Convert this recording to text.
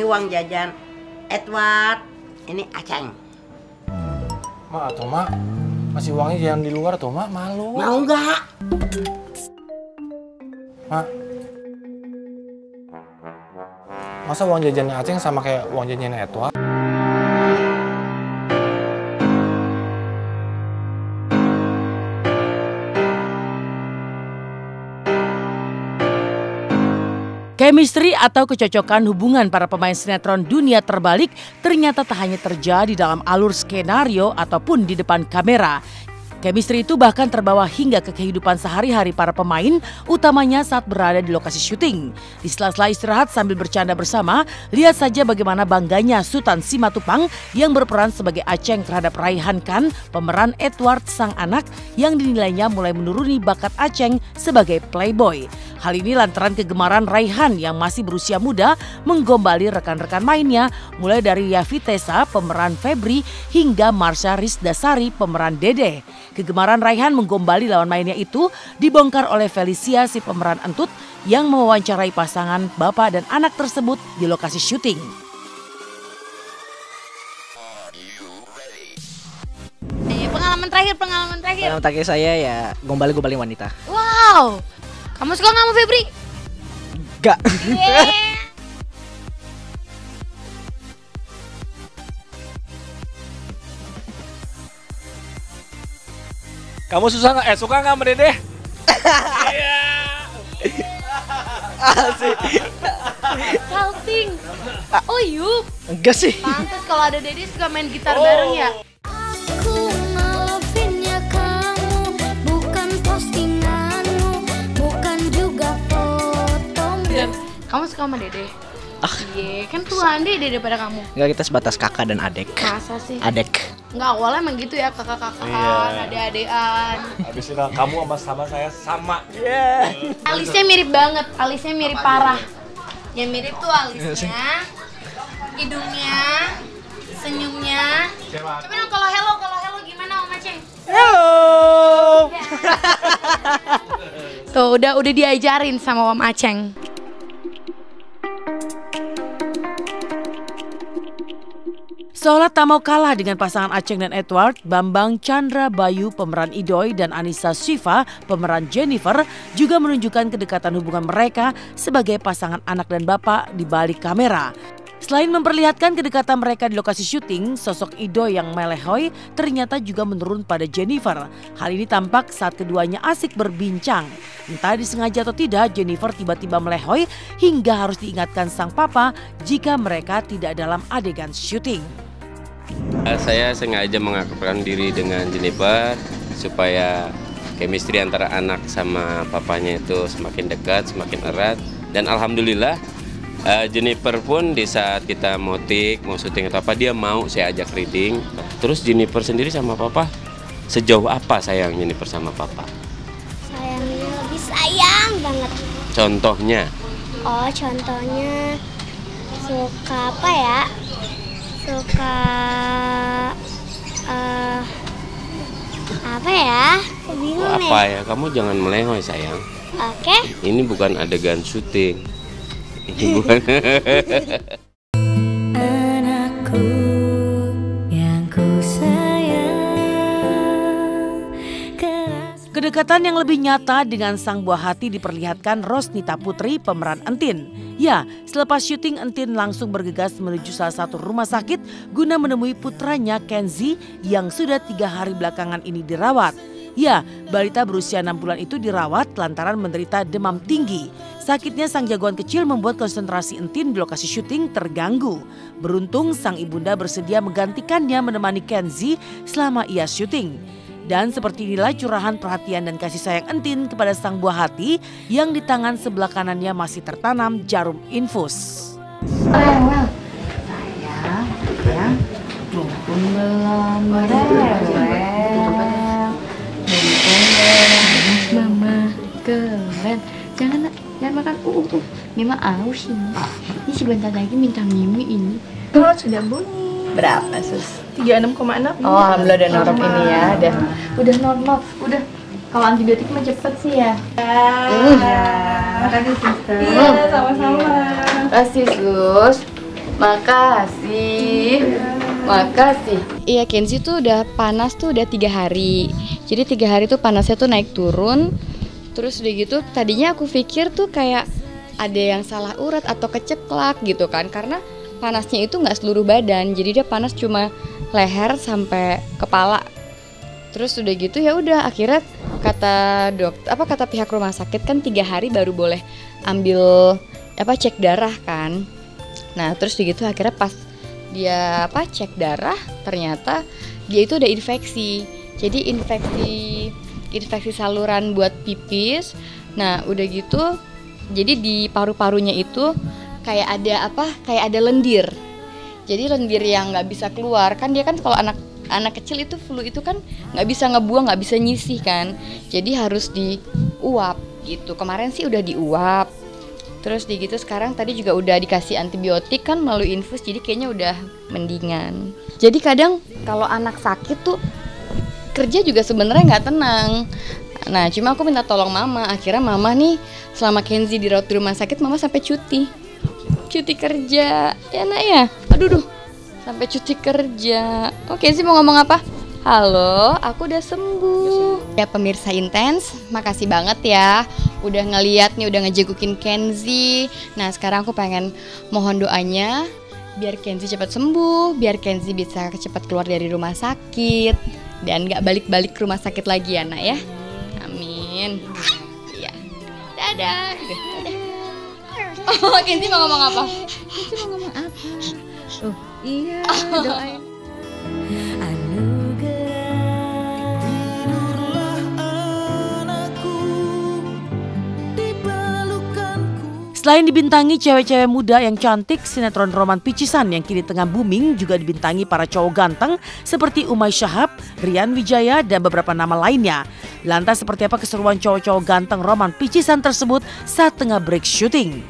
uang jajan Edward, ini Aceng. Mak, atau Mak, masih uangnya jangan di luar tuh, Mak, malu. Mau nggak? Mak, masa uang jajannya Aceng sama kayak uang jajannya Edward? Chemistry atau kecocokan hubungan para pemain sinetron Dunia Terbalik ternyata tak hanya terjadi dalam alur skenario ataupun di depan kamera. Chemistry itu bahkan terbawa hingga ke kehidupan sehari-hari para pemain, utamanya saat berada di lokasi syuting. Di sela-sela istirahat sambil bercanda bersama, lihat saja bagaimana bangganya Sutan Simatupang yang berperan sebagai Aceng terhadap Raihan Khan, pemeran Edward sang anak yang dinilainya mulai menuruni bakat Aceng sebagai playboy. Hal ini lantaran kegemaran Raihan yang masih berusia muda menggombali rekan-rekan mainnya, mulai dari Yavitesa pemeran Febri hingga Marsha Rizdasari pemeran Dede. Kegemaran Raihan menggombali lawan mainnya itu dibongkar oleh Felicia si pemeran Entut yang mewawancarai pasangan bapak dan anak tersebut di lokasi syuting. Pengalaman terakhir. Pengalaman terakhir saya ya gombalin wanita. Wow, kamu suka nggak sama Febri? Gak. Kamu suka nggak sama Dede? Iya. Asik. Salting. Oh yuk. Enggak sih. Pantes kalau ada Dede suka main gitar bareng ya. Aku ngelevinnya kamu, bukan postinganmu, bukan juga fotomu. Kamu suka sama Dede? Iya, kan tuaan Dede daripada kamu. Enggak, kita sebatas kakak dan adek. Masa sih? Adek. Enggak, awalnya emang gitu ya, kakak-kakakan, Iya. adek-adekan. Habis itu kamu sama saya sama. Alisnya mirip banget, alisnya mirip parah. Yang mirip tuh alisnya, hidungnya, senyumnya. Coba dong kalau hello gimana Om Aceng? Halo. Tuh udah diajarin sama Om Aceng. Seolah tak mau kalah dengan pasangan Aceng dan Edward, Bambang Chandra Bayu pemeran Idoy dan Anissa Shiva pemeran Jennifer juga menunjukkan kedekatan hubungan mereka sebagai pasangan anak dan bapak di balik kamera. Selain memperlihatkan kedekatan mereka di lokasi syuting, sosok Idoy yang melehoy ternyata juga menurun pada Jennifer. Hal ini tampak saat keduanya asik berbincang. Entah disengaja atau tidak, Jennifer tiba-tiba melehoy hingga harus diingatkan sang papa jika mereka tidak dalam adegan syuting. Saya sengaja mengakrabkan diri dengan Jennifer supaya chemistry antara anak sama papanya itu semakin dekat, semakin erat. Dan alhamdulillah Jennifer pun di saat kita mau syuting atau apa, dia mau saya ajak reading. Terus Jennifer sendiri sama papa sejauh apa sayang Jennifer sama papa? Sayangnya lebih sayang banget. Contohnya? Oh, contohnya suka apa ya? Suka apa ya? Bingung Apa ya? Kamu jangan melehoi sayang. Oke. Ini bukan adegan syuting. Ini bukan. Anakku yang ku sayang. Kedekatan yang lebih nyata dengan sang buah hati diperlihatkan Rosnita Putri pemeran Entin. Ya, selepas syuting Entin langsung bergegas menuju salah satu rumah sakit guna menemui putranya Kenzi yang sudah 3 hari belakangan ini dirawat. Ya, balita berusia 6 bulan itu dirawat lantaran menderita demam tinggi. Sakitnya sang jagoan kecil membuat konsentrasi Entin di lokasi syuting terganggu. Beruntung sang ibunda bersedia menggantikannya menemani Kenzi selama ia syuting. Dan seperti inilah curahan perhatian dan kasih sayang Entin kepada sang buah hati yang di tangan sebelah kanannya masih tertanam jarum infus. Sayang, mumpung belum mama keren. Jangan makan Mima aus ini. Ini sebentar lagi minta Mimi ini. Oh, sudah bunyi. Berapa, Sus? 36,6. Oh, alhamdulillah udah normal ini ya. Udah normal. Udah. Kalau antibiotik mah cepet sih ya. Makasih, Suster. Iya, sama-sama. Makasih, Sus. Makasih. Makasih. Iya, Kenzi tuh udah panas tuh udah 3 hari. Jadi 3 hari tuh panasnya tuh naik turun. Terus udah gitu tadinya aku pikir tuh kayak ada yang salah urat atau keceklak gitu kan. Karena panasnya itu nggak seluruh badan. Jadi dia panas cuma leher sampai kepala. Terus udah gitu ya udah akhirnya kata pihak rumah sakit kan 3 hari baru boleh ambil cek darah kan. Nah, terus begitu akhirnya pas dia cek darah ternyata dia itu ada infeksi. Jadi infeksi saluran buat pipis. Nah, udah gitu jadi di paru-parunya itu kayak ada lendir. Jadi lendir yang nggak bisa keluar. Kan dia kan kalau anak kecil itu flu itu kan nggak bisa ngebuang, nggak bisa nyisih kan. Jadi harus diuap gitu. Kemarin sih udah diuap. Terus gitu sekarang tadi juga udah dikasih antibiotik kan melalui infus, jadi kayaknya udah mendingan. Jadi kadang kalau anak sakit tuh kerja juga sebenarnya nggak tenang. Nah cuma aku minta tolong mama, akhirnya mama nih selama Kenzi dirawat di rumah sakit mama sampai cuti kerja ya nak ya. Aduh sampai cuti kerja. Oke Kenzi mau ngomong apa? Halo, aku udah sembuh. Ya pemirsa Intens, makasih banget ya udah ngeliat nih, udah ngejegukin Kenzi. Nah sekarang aku pengen mohon doanya biar Kenzi cepat sembuh, biar Kenzi bisa cepat keluar dari rumah sakit dan gak balik-balik ke rumah sakit lagi ya nak ya. Amin. Iya. Dadah. Oh Kenzi mau ngomong apa? Kenzi mau ngomong apa? Oh iya, doain. Selain dibintangi cewek-cewek muda yang cantik, sinetron Roman Picisan yang kini tengah booming juga dibintangi para cowok ganteng seperti Umay Shahab, Rian Wijaya, dan beberapa nama lainnya. Lantas seperti apa keseruan cowok-cowok ganteng Roman Picisan tersebut saat tengah break syuting?